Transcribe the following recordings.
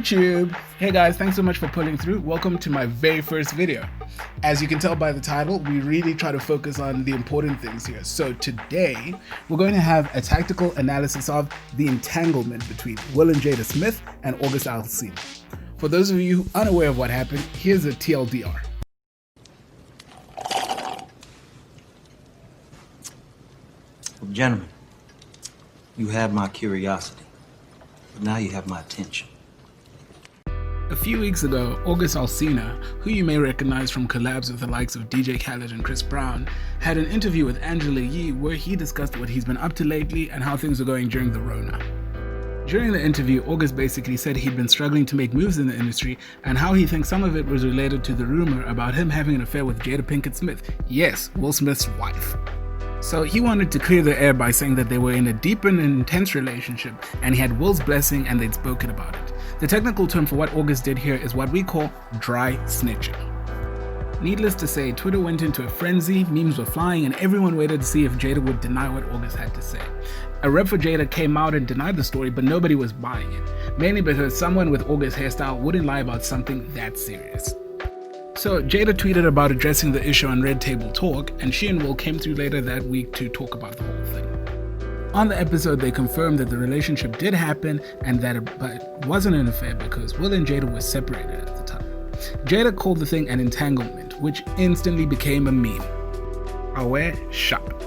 YouTube! Hey guys, thanks so much for pulling through. Welcome to my very first video. As you can tell by the title, we really try to focus on the important things here. So today, we're going to have a tactical analysis of the entanglement between Will and Jada Smith and August Alsina. For those of you unaware of what happened, here's a TLDR. Well, gentlemen, you have my curiosity, but now you have my attention. A few weeks ago, August Alsina, who you may recognize from collabs with the likes of DJ Khaled and Chris Brown, had an interview with Angela Yee where he discussed what he's been up to lately and how things are going during the Rona. During the interview, August basically said he'd been struggling to make moves in the industry and how he thinks some of it was related to the rumor about him having an affair with Jada Pinkett Smith. Yes, Will Smith's wife. So he wanted to clear the air by saying that they were in a deep and intense relationship and he had Will's blessing and they'd spoken about it. The technical term for what August did here is what we call dry snitching. Needless to say, Twitter went into a frenzy, memes were flying, and everyone waited to see if Jada would deny what August had to say. A rep for Jada came out and denied the story, but nobody was buying it, mainly because someone with August's hairstyle wouldn't lie about something that serious. So Jada tweeted about addressing the issue on Red Table Talk, and she and Will came through later that week to talk about the whole thing. On the episode, they confirmed that the relationship did happen and that it wasn't an affair because Will and Jada were separated at the time. Jada called the thing an entanglement, which instantly became a meme. Aware shop.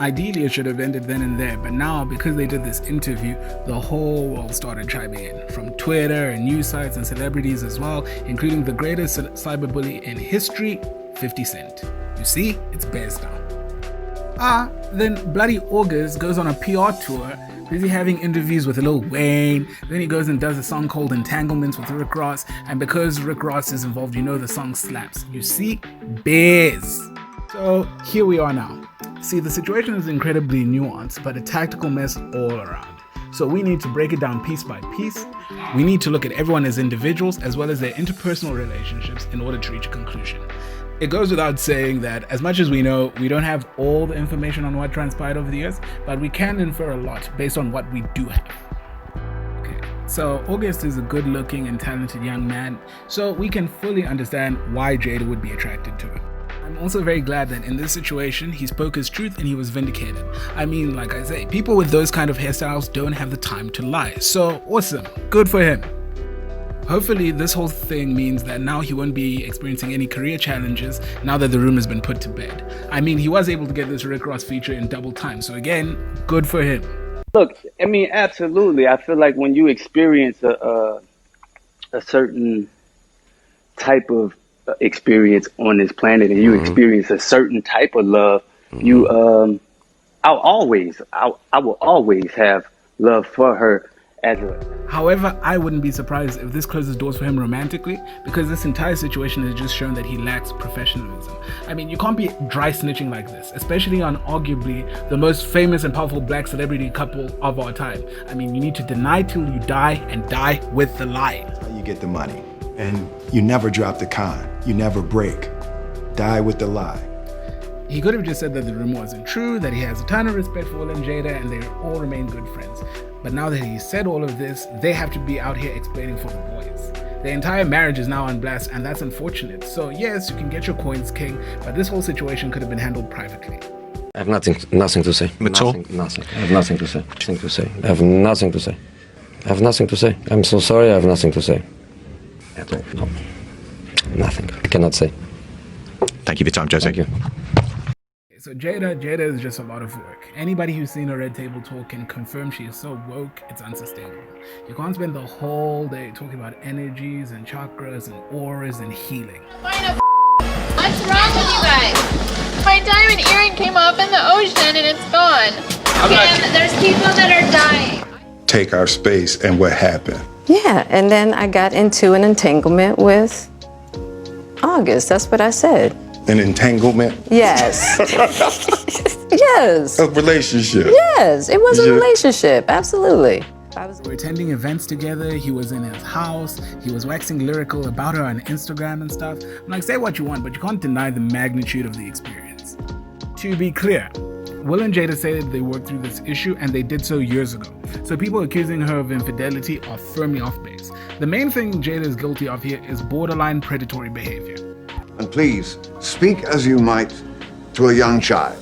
Ideally, it should have ended then and there, but now, because they did this interview, the whole world started chiming in, from Twitter and news sites and celebrities as well, including the greatest cyberbully in history, 50 Cent. You see, it's bears down. Then bloody August goes on a PR tour, busy having interviews with Lil Wayne. Then he goes and does a song called Entanglements with Rick Ross, and because Rick Ross is involved, you know the song slaps. You see, bears. So here we are now. See, the situation is incredibly nuanced, but a tactical mess all around. So we need to break it down piece by piece. We need to look at everyone as individuals as well as their interpersonal relationships in order to reach a conclusion. It goes without saying that as much as we know, we don't have all the information on what transpired over the years, but we can infer a lot based on what we do have. Okay, so August is a good-looking and talented young man, so we can fully understand why Jada would be attracted to him. I'm also very glad that in this situation, he spoke his truth and he was vindicated. I mean, like I say, people with those kind of hairstyles don't have the time to lie, so awesome, good for him. Hopefully this whole thing means that now he won't be experiencing any career challenges now that the room has been put to bed. I mean, he was able to get this Rick Ross feature in double time, so again, good for him. Look, I mean, absolutely. I feel like when you experience a certain type of experience on this planet and you experience a certain type of love, you, I will always have love for her. However, I wouldn't be surprised if this closes doors for him romantically, because this entire situation has just shown that he lacks professionalism. I mean, you can't be dry snitching like this, especially on arguably the most famous and powerful black celebrity couple of our time. I mean, you need to deny till you die and die with the lie. You get the money, and you never drop the con. You never break. Die with the lie. He could have just said that the rumor wasn't true, that he has a ton of respect for Will and Jada, and they all remain good friends. But now that he said all of this, they have to be out here explaining for the boys. The entire marriage is now on blast, and that's unfortunate. So yes, you can get your coins, King, but this whole situation could have been handled privately. I have nothing to say. Nothing. I have nothing to say. I have nothing to say. I have nothing to say. I'm so sorry, I have nothing to say. At all. No. Nothing. I cannot say. Thank you for your time, Jose. Thank you. So Jada is just a lot of work. Anybody who's seen a Red Table Talk can confirm she is so woke, it's unsustainable. You can't spend the whole day talking about energies and chakras and auras and healing. What's wrong with you guys? My diamond earring came off in the ocean and it's gone. And there's people that are dying. Take our space and what happened. Yeah, and then I got into an entanglement with August. That's what I said. An entanglement? Yes. Yes. A relationship? Yes, it was a relationship, absolutely. We were attending events together, he was in his house, he was waxing lyrical about her on Instagram and stuff. I'm like, say what you want, but you can't deny the magnitude of the experience. To be clear, Will and Jada say that they worked through this issue, and they did so years ago. So people accusing her of infidelity are firmly off base. The main thing Jada is guilty of here is borderline predatory behavior. And please, speak as you might to a young child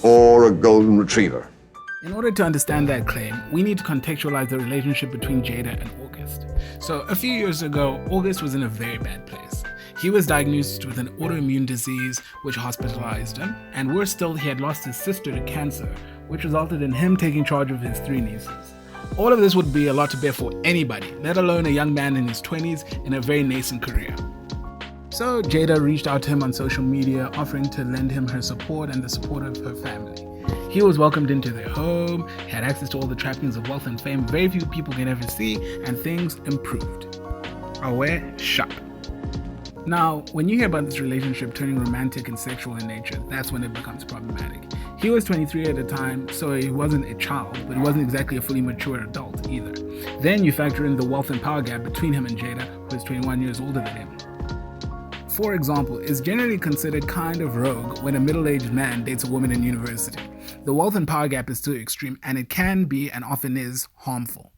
or a golden retriever. In order to understand that claim, we need to contextualize the relationship between Jada and August. So a few years ago, August was in a very bad place. He was diagnosed with an autoimmune disease which hospitalized him, and worse still, he had lost his sister to cancer, which resulted in him taking charge of his 3 nieces. All of this would be a lot to bear for anybody, let alone a young man in his 20s in a very nascent career. So Jada reached out to him on social media, offering to lend him her support and the support of her family. He was welcomed into their home, had access to all the trappings of wealth and fame very few people can ever see, and things improved. Aware, shop. Now, when you hear about this relationship turning romantic and sexual in nature, that's when it becomes problematic. He was 23 at the time, so he wasn't a child, but he wasn't exactly a fully mature adult either. Then you factor in the wealth and power gap between him and Jada, who is 21 years older than him. For example, it's generally considered kind of rogue when a middle-aged man dates a woman in university. The wealth and power gap is too extreme, and it can be, and often is, harmful.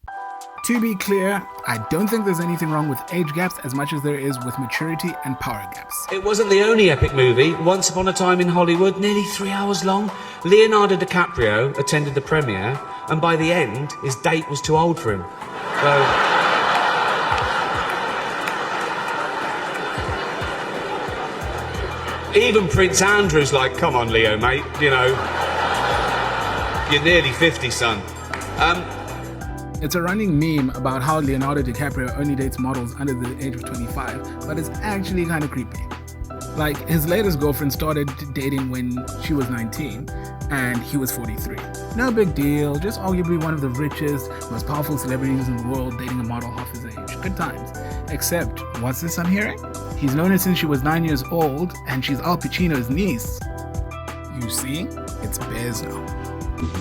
To be clear, I don't think there's anything wrong with age gaps as much as there is with maturity and power gaps. It wasn't the only epic movie. Once Upon a Time in Hollywood, nearly 3 hours long. Leonardo DiCaprio attended the premiere, and by the end, his date was too old for him. So... Even Prince Andrew's like, come on, Leo, mate, you know, you're nearly 50, son. It's a running meme about how Leonardo DiCaprio only dates models under the age of 25, but it's actually kind of creepy. Like, his latest girlfriend started dating when she was 19, and he was 43. No big deal, just arguably one of the richest, most powerful celebrities in the world dating a model half his age. Good times. Except, what's this I'm hearing? He's known her since she was 9 years old, and she's Al Pacino's niece. You see, it's Bears now.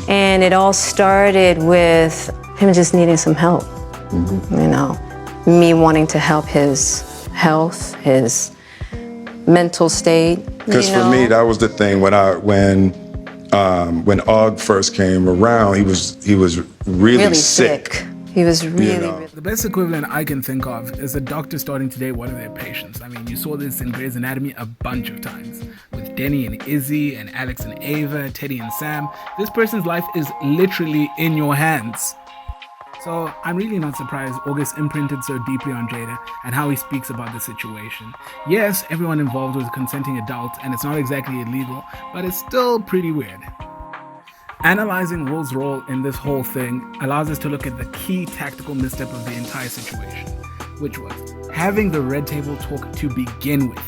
And it all started with him just needing some help. You know, me wanting to help his health, his mental state. Because for me, that was the thing. When Og first came around, he was really sick. He was really... The best equivalent I can think of is a doctor starting to date one of their patients. I mean, you saw this in Grey's Anatomy a bunch of times. With Denny and Izzy, and Alex and Ava, Teddy and Sam. This person's life is literally in your hands. So I'm really not surprised August imprinted so deeply on Jada and how he speaks about the situation. Yes, everyone involved was a consenting adult, and it's not exactly illegal, but it's still pretty weird. Analyzing Will's role in this whole thing allows us to look at the key tactical misstep of the entire situation, which was having the red table talk to begin with.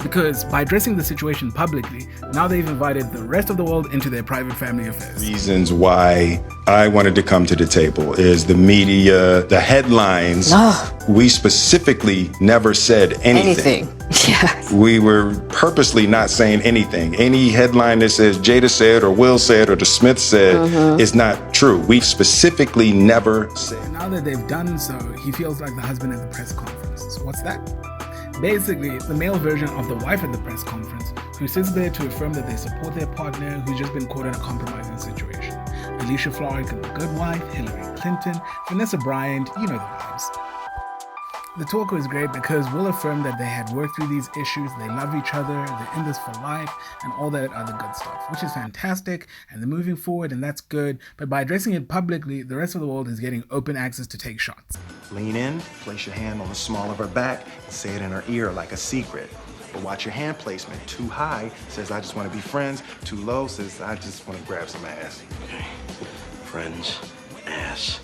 Because by addressing the situation publicly, now they've invited the rest of the world into their private family affairs. Reasons why I wanted to come to the table is the media, the headlines. We specifically never said anything. Yes. We were purposely not saying anything. Any headline that says Jada said or Will said or the Smith said is not true. We specifically never said. And now that they've done so, he feels like the husband at the press conference. So what's that? Basically, the male version of the wife at the press conference, who sits there to affirm that they support their partner who's just been caught in a compromising situation. Alicia Florrick, the good wife, Hillary Clinton, Vanessa Bryant, you know the vibes. The talk was great because Will affirmed that they had worked through these issues, they love each other, they're in this for life, and all that other good stuff, which is fantastic, and they're moving forward, and that's good, but by addressing it publicly, the rest of the world is getting open access to take shots. Lean in, place your hand on the small of her back, and say it in her ear like a secret. But watch your hand placement. Too high says, I just want to be friends. Too low says, I just want to grab some ass. Okay. Friends, ass.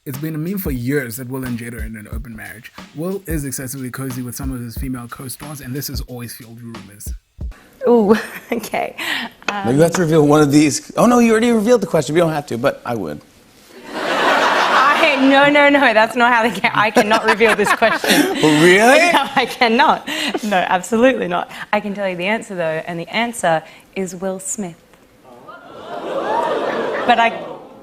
It's been a meme for years that Will and Jada are in an open marriage. Will is excessively cozy with some of his female co-stars, and this has always fueled rumors. Ooh, okay. Maybe you have to reveal one of these. Oh no, you already revealed the question. We don't have to, but I would. No, that's not how I cannot reveal this question. Really? No, I cannot. No, absolutely not. I can tell you the answer though, and the answer is Will Smith. But I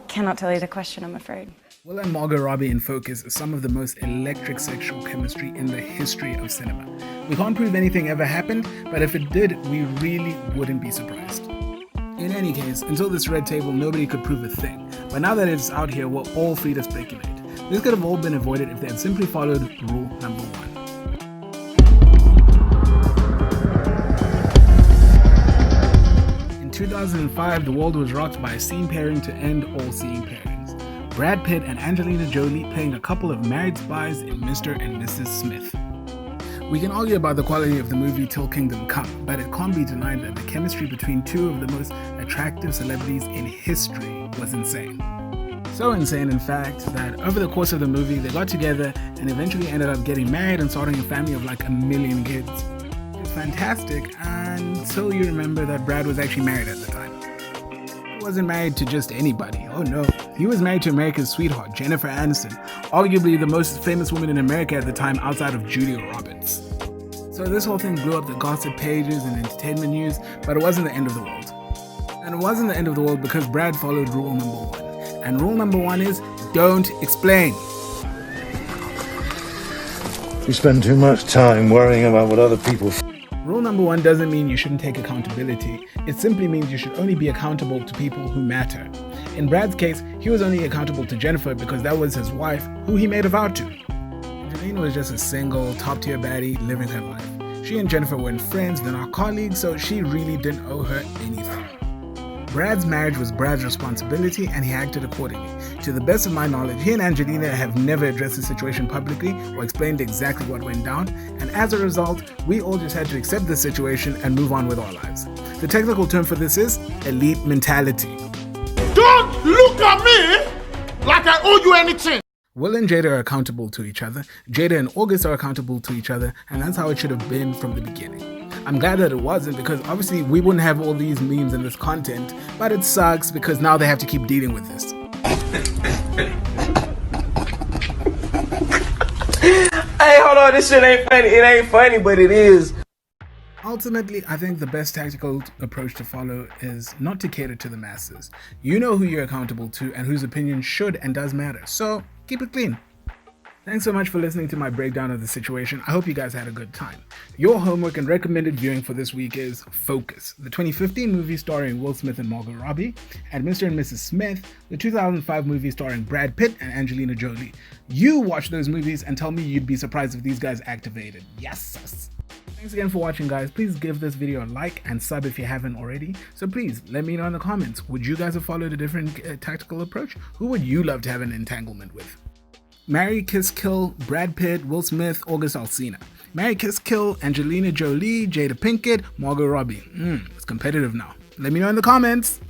cannot tell you the question, I'm afraid. Will and Margot Robbie in Focus is some of the most electric sexual chemistry in the history of cinema. We can't prove anything ever happened, but if it did, we really wouldn't be surprised. In any case, until this red table, nobody could prove a thing. But now that it's out here, we're all free to speculate. This could have all been avoided if they had simply followed rule number 1. In 2005, the world was rocked by a scene pairing to end all scene pairings. Brad Pitt and Angelina Jolie playing a couple of married spies in Mr. and Mrs. Smith. We can argue about the quality of the movie Till Kingdom Come, but it can't be denied that the chemistry between two of the most attractive celebrities in history was insane. So insane, in fact, that over the course of the movie, they got together and eventually ended up getting married and starting a family of like 1 million kids. It was fantastic until you remember that Brad was actually married at the time. He wasn't married to just anybody, oh no. He was married to America's sweetheart, Jennifer Aniston, arguably the most famous woman in America at the time outside of Julia Roberts. So this whole thing blew up the gossip pages and entertainment news, but it wasn't the end of the world. And it wasn't the end of the world because Brad followed rule number 1. And rule number 1 is, don't explain. You spend too much time worrying about what other people Rule number 1 doesn't mean you shouldn't take accountability. It simply means you should only be accountable to people who matter. In Brad's case, he was only accountable to Jennifer because that was his wife, who he made a vow to. Angelina was just a single, top-tier baddie living her life. She and Jennifer weren't friends, they're not colleagues, so she really didn't owe her anything. Brad's marriage was Brad's responsibility and he acted accordingly. To the best of my knowledge, he and Angelina have never addressed the situation publicly or explained exactly what went down, and as a result, we all just had to accept the situation and move on with our lives. The technical term for this is elite mentality. Don't look at me like I owe you anything. Will and Jada are accountable to each other, Jada and August are accountable to each other, and that's how it should have been from the beginning. I'm glad that it wasn't because obviously we wouldn't have all these memes and this content, but it sucks because now they have to keep dealing with this. Hey, hold on, this shit ain't funny. It ain't funny, but it is. Ultimately, I think the best tactical approach to follow is not to cater to the masses. You know who you're accountable to and whose opinion should and does matter, so keep it clean. Thanks so much for listening to my breakdown of the situation. I hope you guys had a good time. Your homework and recommended viewing for this week is Focus, the 2015 movie starring Will Smith and Margot Robbie, and Mr. and Mrs. Smith, the 2005 movie starring Brad Pitt and Angelina Jolie. You watch those movies and tell me you'd be surprised if these guys activated. Yes! Thanks again for watching, guys. Please give this video a like and sub if you haven't already. So please let me know in the comments, would you guys have followed a different tactical approach? Who would you love to have an entanglement with? Marry, Kiss, Kill, Brad Pitt, Will Smith, August Alsina. Marry, Kiss, Kill, Angelina Jolie, Jada Pinkett, Margot Robbie. It's competitive now. Let me know in the comments.